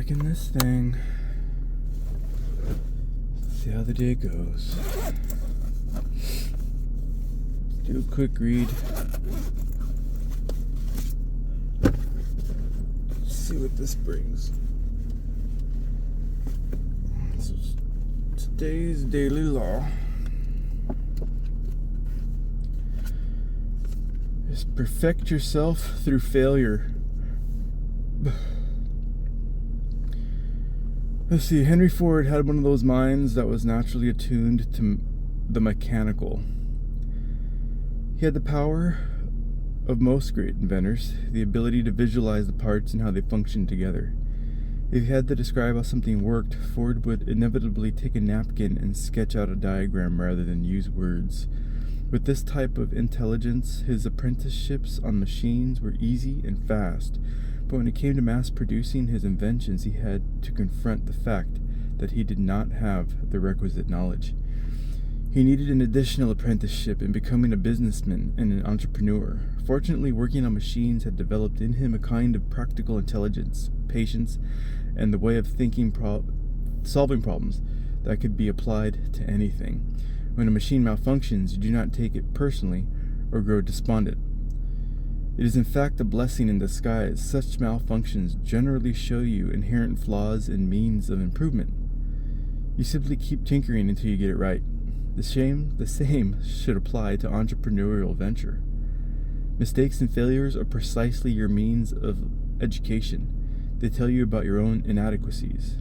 back in this thing. See how the day goes. Let's do a quick read. Let's see what this brings. This is today's daily law. Is perfect yourself through failure. Let's see, Henry Ford had one of those minds that was naturally attuned to the mechanical. He had the power of most great inventors, the ability to visualize the parts and how they function together. If he had to describe how something worked, Ford would inevitably take a napkin and sketch out a diagram rather than use words. With this type of intelligence, his apprenticeships on machines were easy and fast. But when it came to mass producing his inventions, he had to confront the fact that he did not have the requisite knowledge. He needed an additional apprenticeship in becoming a businessman and an entrepreneur. Fortunately, working on machines had developed in him a kind of practical intelligence, patience, and the way of solving problems that could be applied to anything. When a machine malfunctions, you do not take it personally or grow despondent. It is in fact a blessing in disguise. Such malfunctions generally show you inherent flaws and means of improvement. You simply keep tinkering until you get it right. The same should apply to entrepreneurial venture. Mistakes and failures are precisely your means of education. They tell you about your own inadequacies.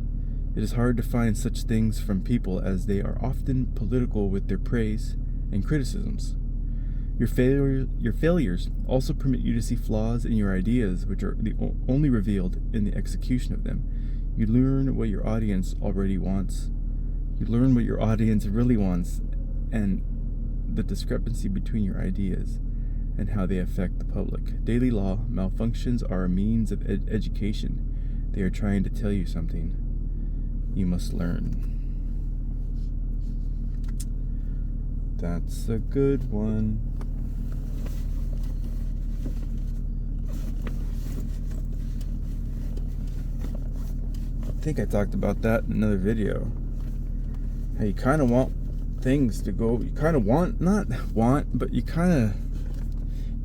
It is hard to find such things from people, as they are often political with their praise and criticisms. Your failures also permit you to see flaws in your ideas, which are only revealed in the execution of them. You learn what your audience already wants. You learn what your audience really wants, and the discrepancy between your ideas and how they affect the public. Daily law, malfunctions are a means of education. They are trying to tell you something. You must learn. That's a good one. I think I talked about that in another video. How you kind of want things to go, you kind of but you kind of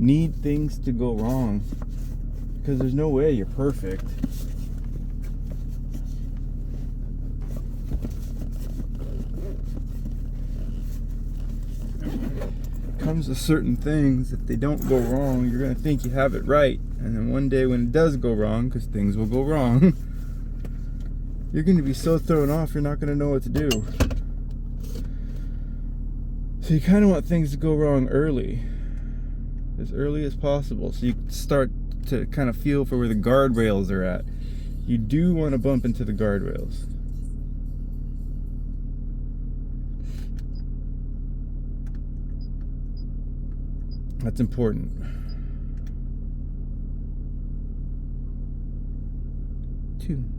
need things to go wrong, because there's no way you're perfect. It comes to certain things, if they don't go wrong, you're going to think you have it right, and then one day when it does go wrong, because things will go wrong, you're going to be so thrown off, you're not going to know what to do. So you kind of want things to go wrong early as possible, so you start to kind of feel for where the guardrails are at. You do want to bump into the guardrails. That's important. Tunes.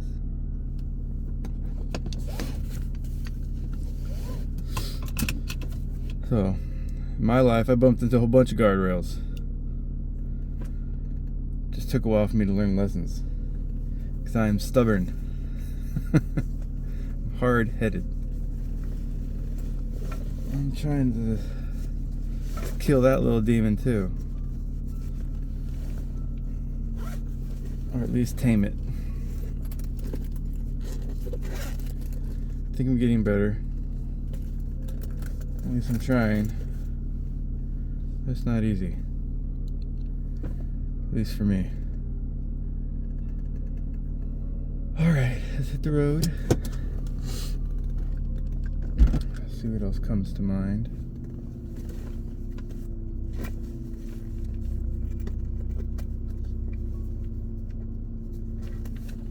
So, in my life, I bumped into a whole bunch of guardrails. Just took a while for me to learn lessons, because I am stubborn. I'm hard-headed. I'm trying to kill that little demon too, or at least tame it. I think I'm getting better. At least I'm trying. It's not easy. At least for me. Alright, let's hit the road. See what else comes to mind.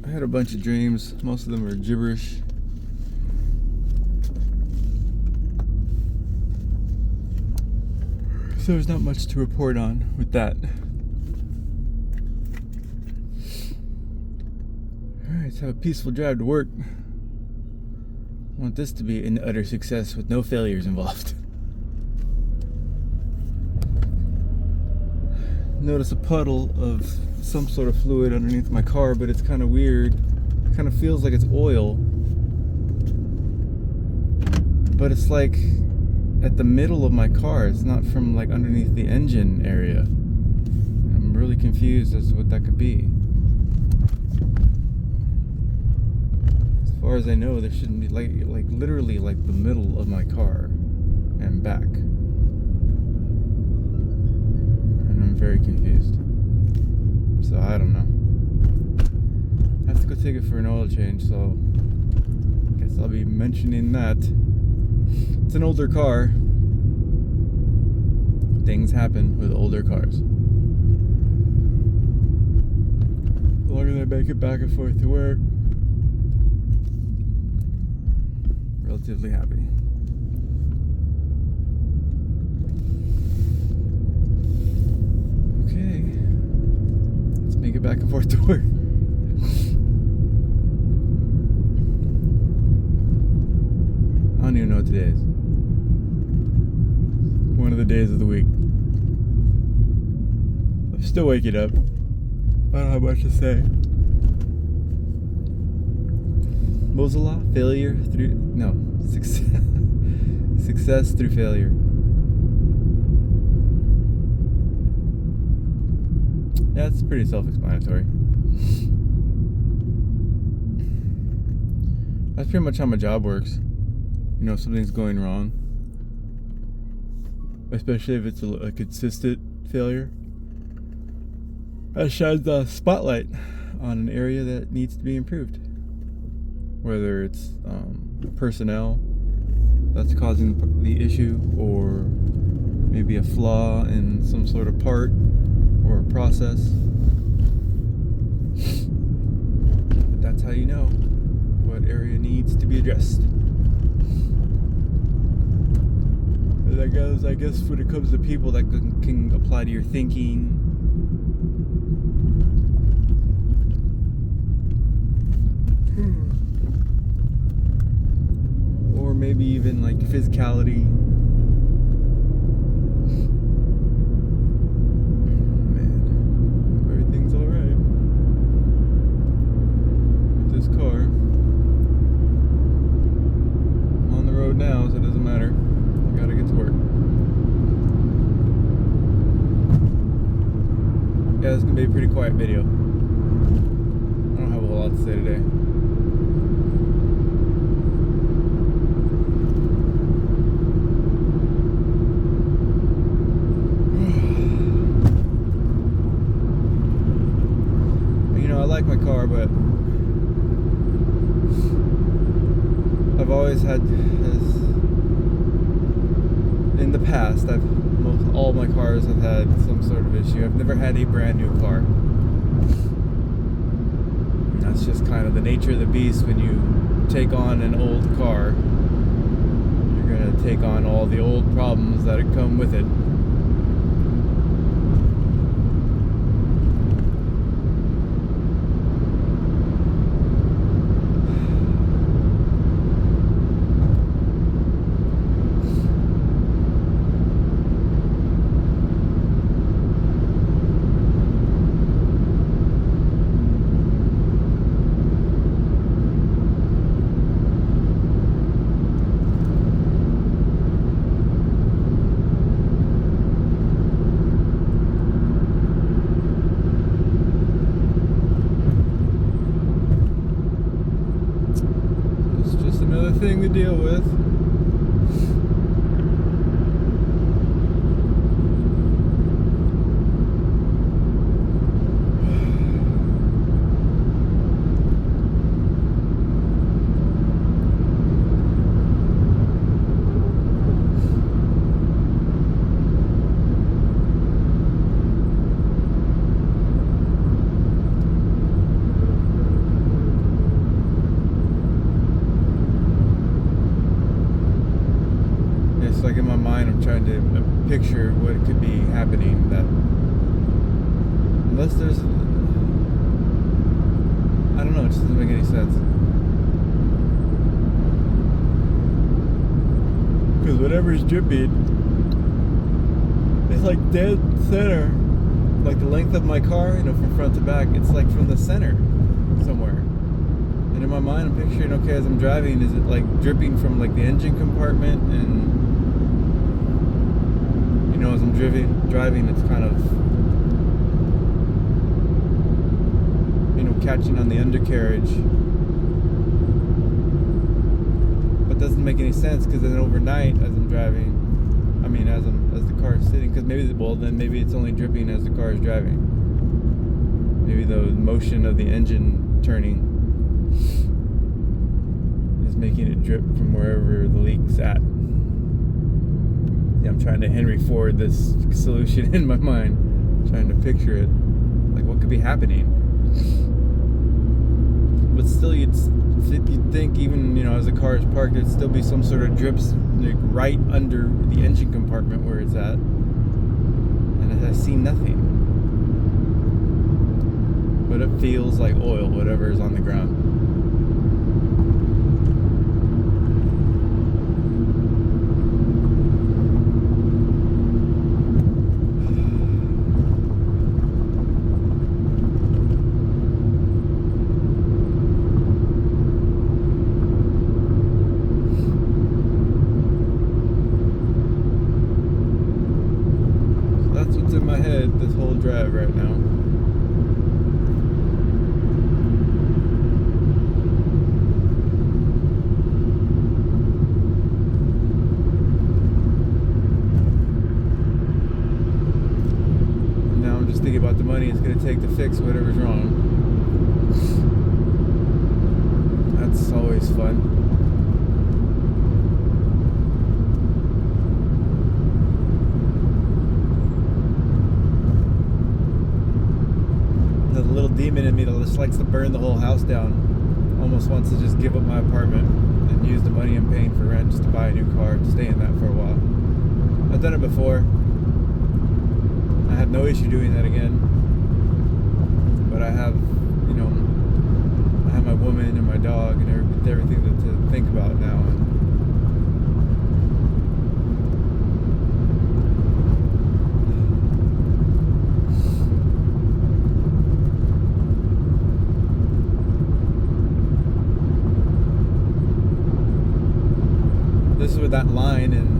I had a bunch of dreams. Most of them were gibberish. So there's not much to report on with that. Alright, let's have a peaceful drive to work. I want this to be an utter success with no failures involved. Notice a puddle of some sort of fluid underneath my car, but it's kind of weird. It kind of feels like it's oil, but it's like at the middle of my car. It's not from like underneath the engine area. I'm really confused as to what that could be. As far as I know, there shouldn't be like literally like the middle of my car and back. And I'm very confused. So I don't know. I have to go take it for an oil change, so I guess I'll be mentioning that. It's an older car. Things happen with older cars. The longer they make it back and forth to work, relatively happy. Okay, let's make it back and forth to work. I don't even know what today is. One of the days of the week. I'm still waking up. I don't have much to say. What was the law? Failure through... No. Success. Success through failure. Yeah, it's pretty self-explanatory. That's pretty much how my job works. You know, if something's going wrong, especially if it's a consistent failure, that shines a spotlight on an area that needs to be improved. Whether it's personnel that's causing the issue, or maybe a flaw in some sort of part or process. But that's how you know what area needs to be addressed. But that goes, I guess, when it comes to people, that can apply to your thinking. Or maybe even like physicality. Man, everything's alright with this car. I'm on the road now, so it doesn't matter. I gotta get to work. Yeah, this is gonna be a pretty quiet video. I don't have a whole lot to say today. I like my car, but I've always had, in the past, all my cars have had some sort of issue. I've never had a brand new car. And that's just kind of the nature of the beast. When you take on an old car, you're going to take on all the old problems that come with it. Another thing to deal with. Like in my mind, I'm trying to picture what it could be happening, that unless there's, I don't know, it just doesn't make any sense. Because whatever's dripping, it's like dead center, like the length of my car, you know, from front to back, it's like from the center somewhere. And in my mind, I'm picturing, okay, as I'm driving, is it like dripping from like the engine compartment? And you know, as I'm driving, it's kind of, you know, catching on the undercarriage. But doesn't make any sense, because then overnight, as I'm driving, I mean, as the car is sitting, because maybe it's only dripping as the car is driving. Maybe the motion of the engine turning is making it drip from wherever the leak's at. Yeah, I'm trying to Henry Ford this solution in my mind, trying to picture it, like what could be happening. But still, you'd think, even, you know, as the car is parked, there'd still be some sort of drips like right under the engine compartment where it's at, and I see nothing. But it feels like oil, whatever is on the ground. So that's what's in my head this whole drive right now. Thinking about the money it's going to take to fix whatever's wrong. That's always fun. The little demon in me that just likes to burn the whole house down almost wants to just give up my apartment and use the money I'm paying for rent just to buy a new car and stay in that for a while. I've done it before. I have no issue doing that again, but I have, you know, I have my woman and my dog and everything to think about now. This is with that line, and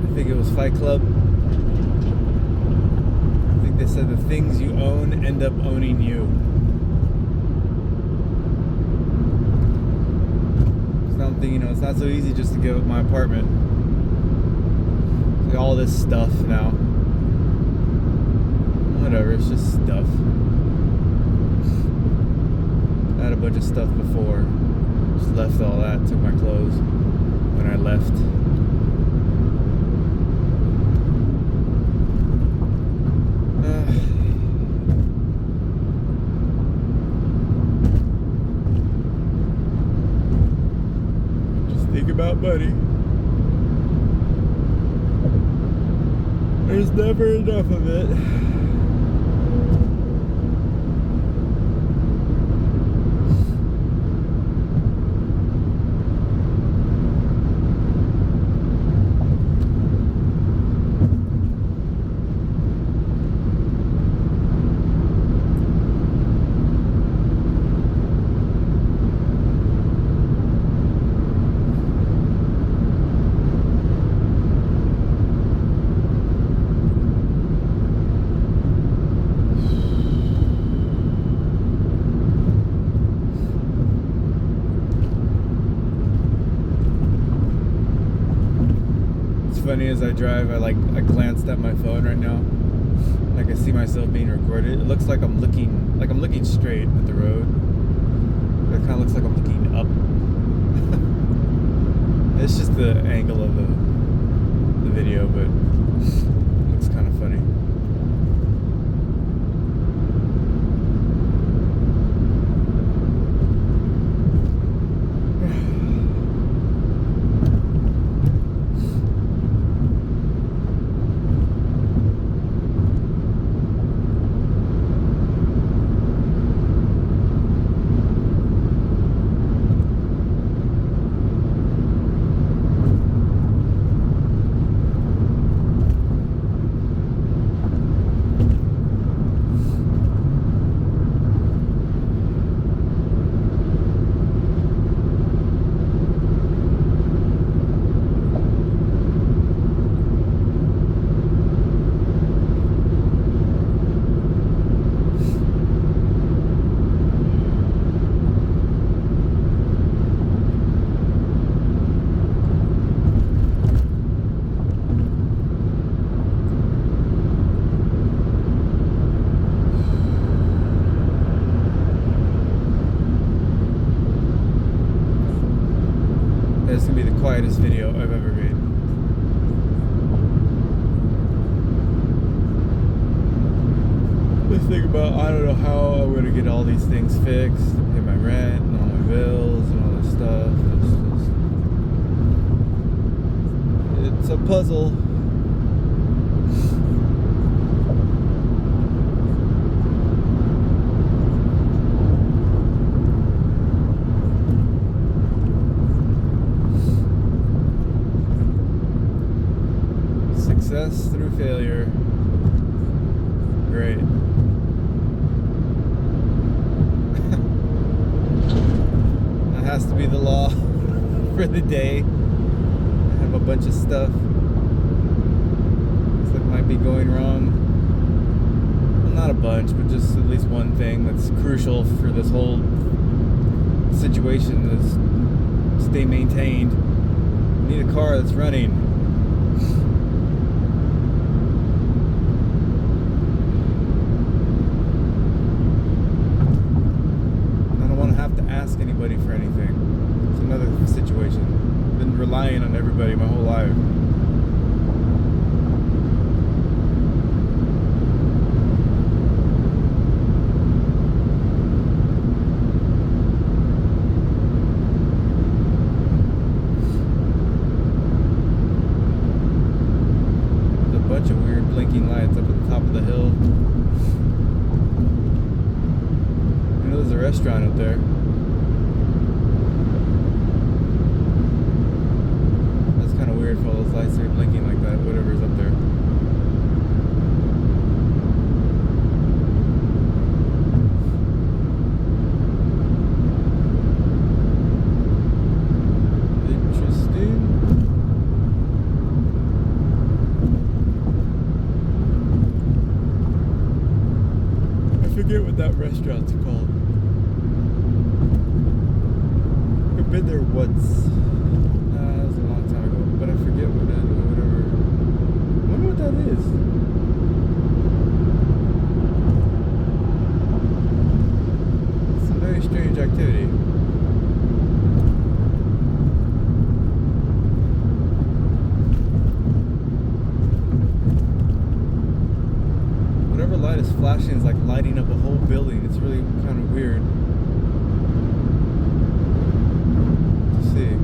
I think it was Fight Club. I think they said the things you own end up owning you. So I'm thinking, you know, it's not so easy just to give up my apartment. Like all this stuff now. Whatever, it's just stuff. I had a bunch of stuff before. Just left all that, took my clothes when I left. About money. There's never enough of it. Funny, as I drive, I glanced at my phone right now. Like I see myself being recorded. It looks like I'm looking straight at the road. It kind of looks like I'm looking up. It's just the angle of the video, but it looks kind of funny. This is gonna be the quietest video I've ever made. Let's think about, I don't know how I'm gonna get all these things fixed, to pay my rent and all my bills and all this stuff. It's a puzzle. Success through failure. Great. That has to be the law for the day. I have a bunch of stuff that might be going wrong. Well, not a bunch, but just at least one thing that's crucial for this whole situation is stay maintained. I need a car that's running. Ask anybody for anything. It's another situation. I've been relying on everybody my whole life. There's a bunch of weird blinking lights up at the top of the hill. You know, there's a restaurant up there. Weird for all those lights are blinking like that, whatever's up there. Interesting. I forget what that restaurant's called. I've been there once. But I forget what that, whatever. I wonder what that is. It's a very strange activity. Whatever light is flashing is like lighting up a whole building. It's really kind of weird to see.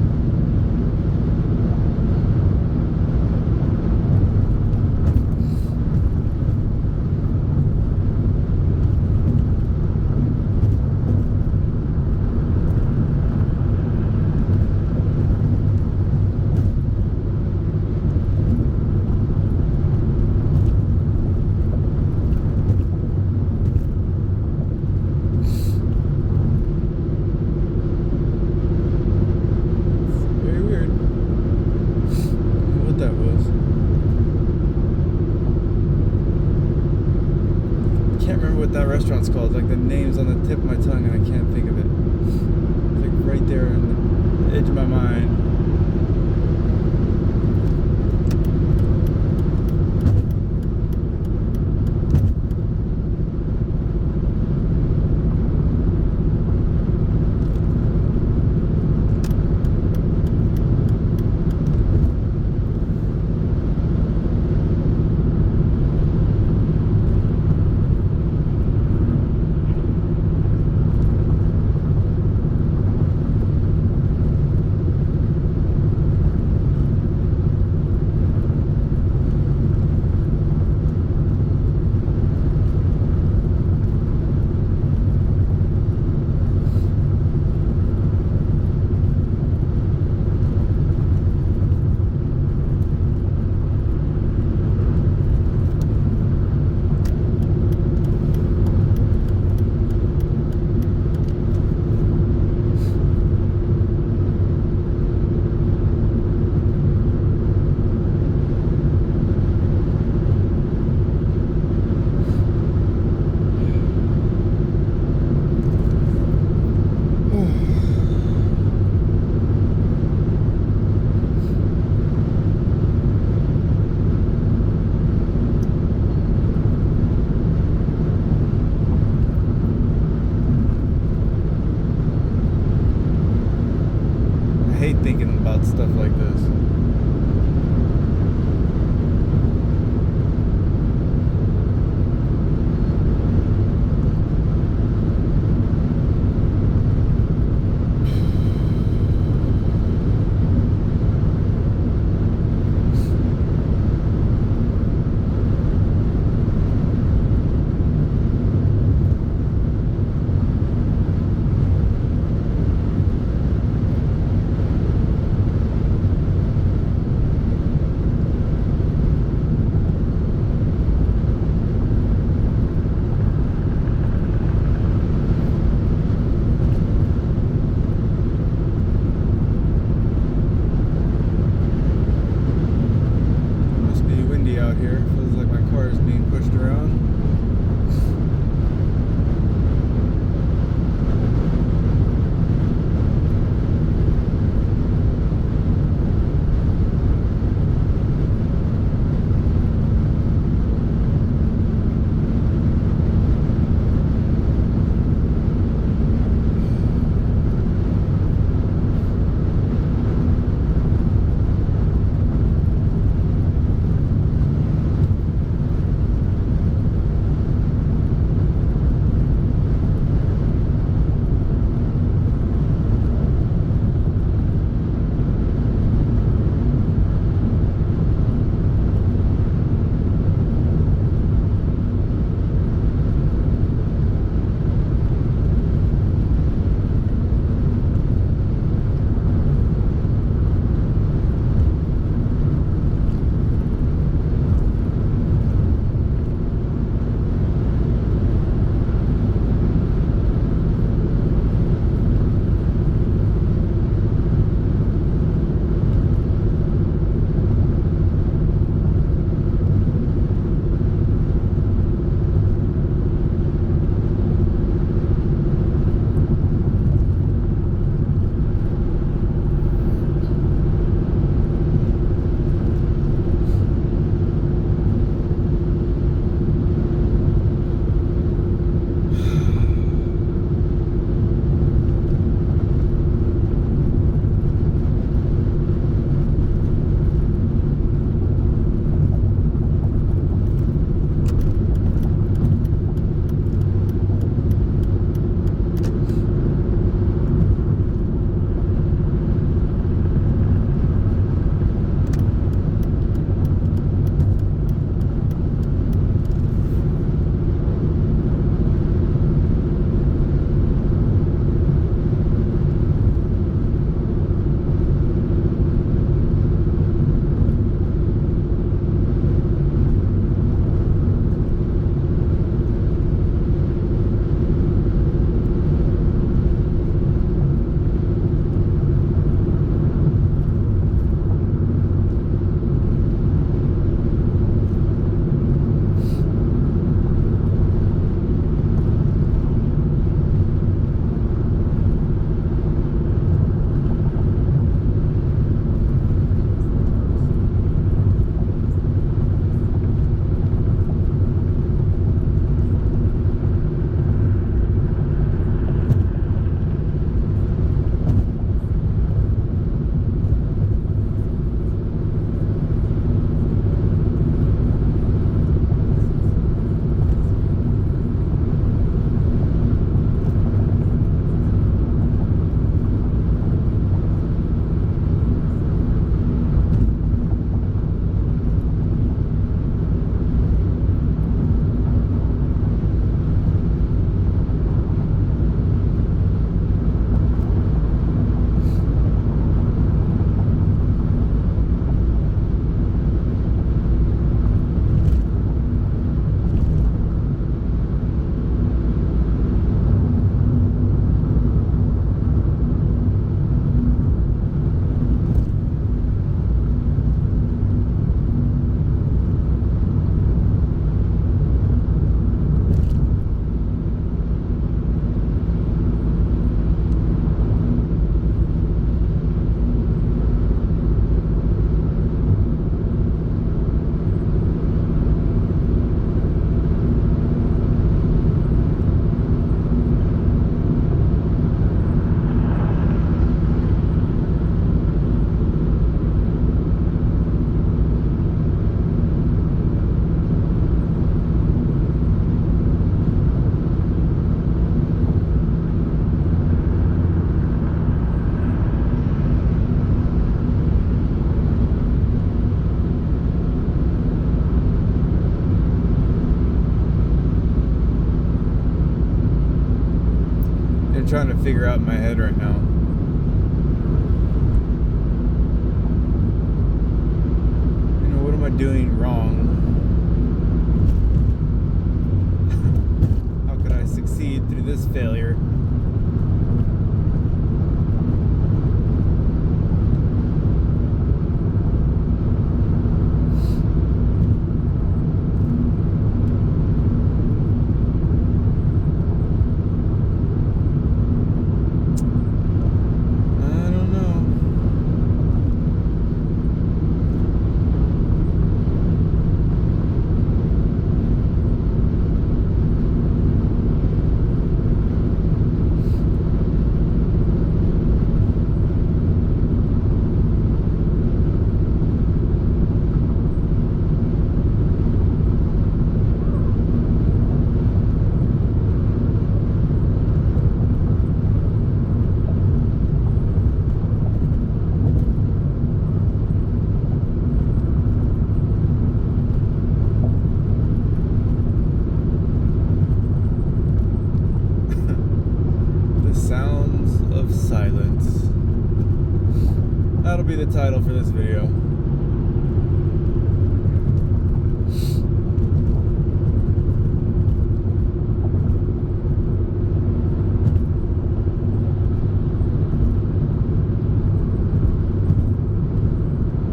That restaurant's called. Like the name's on the tip of my tongue and I can't think of it. It's like right there on the edge of my mind. hate thinking about stuff like this. trying to figure out in my head right now. You know, what am I doing wrong? How could I succeed through this failure? Silence. That'll be the title for this video.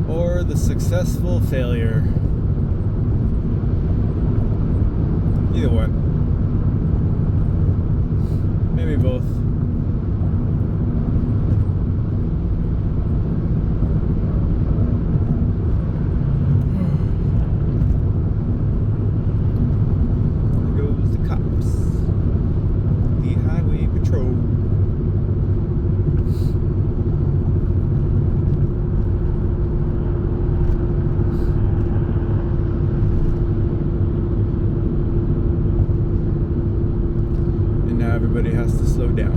Or the successful failure. Either one. Maybe both. Everybody has to slow down.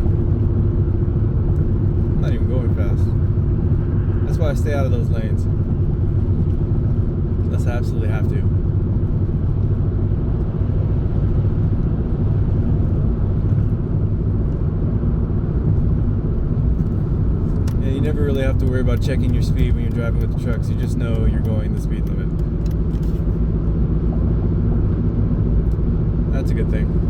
I'm not even going fast. That's why I stay out of those lanes. Unless I absolutely have to. Yeah, you never really have to worry about checking your speed when you're driving with the trucks. You just know you're going the speed limit. That's a good thing.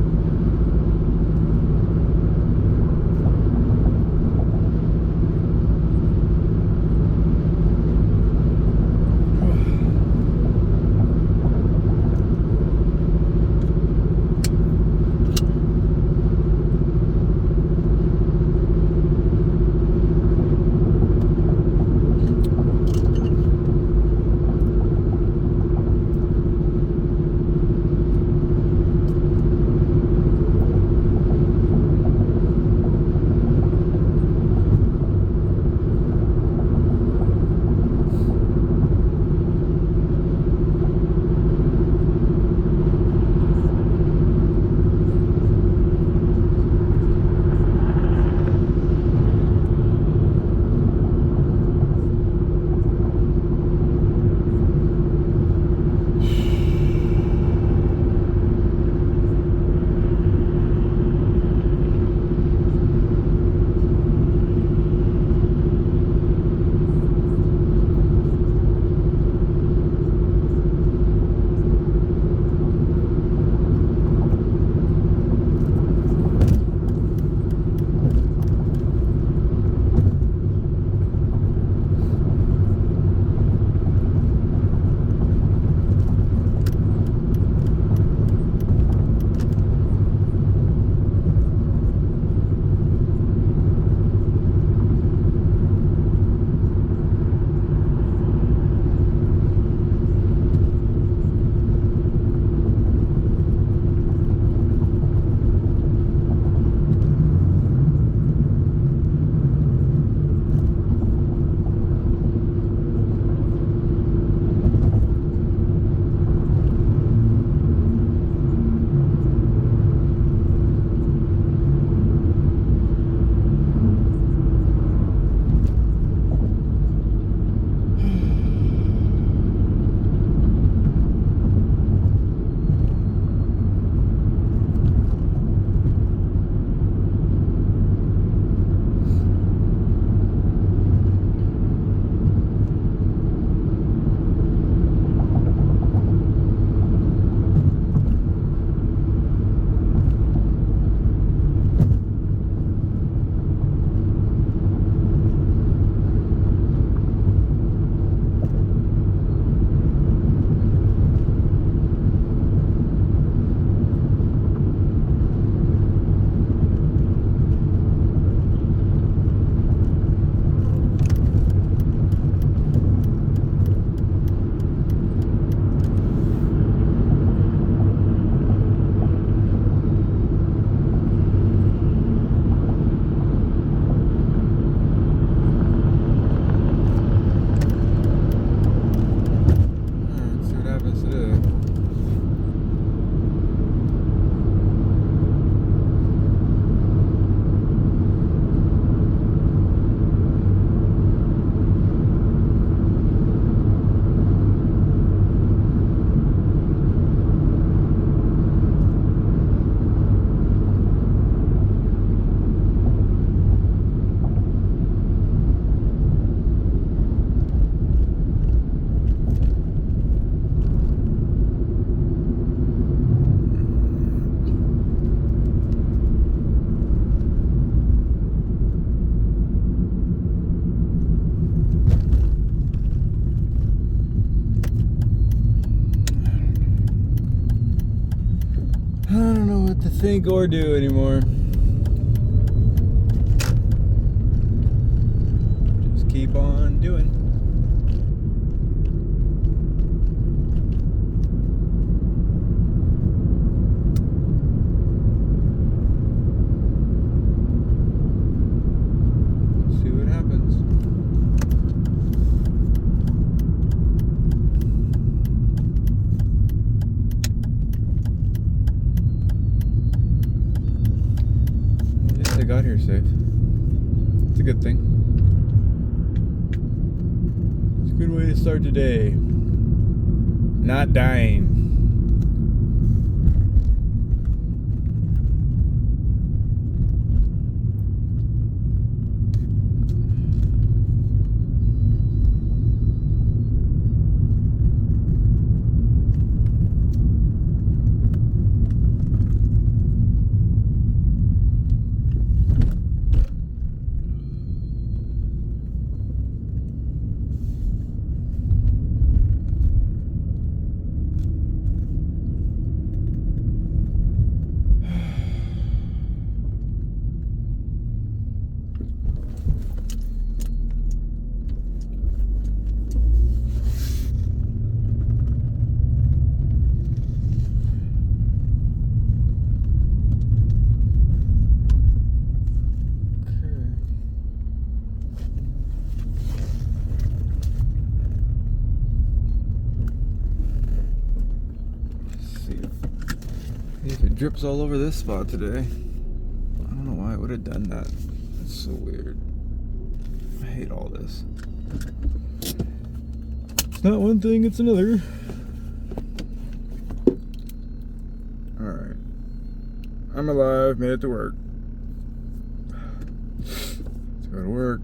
think or do anymore. Just keep on doing. See what happens. I got here safe. It's a good thing. It's a good way to start today. Not dying. If it drips all over this spot today. I don't know why I would have done that. That's so weird. I hate all this. It's not one thing, it's another. Alright. I'm alive, made it to work. Let's go to work.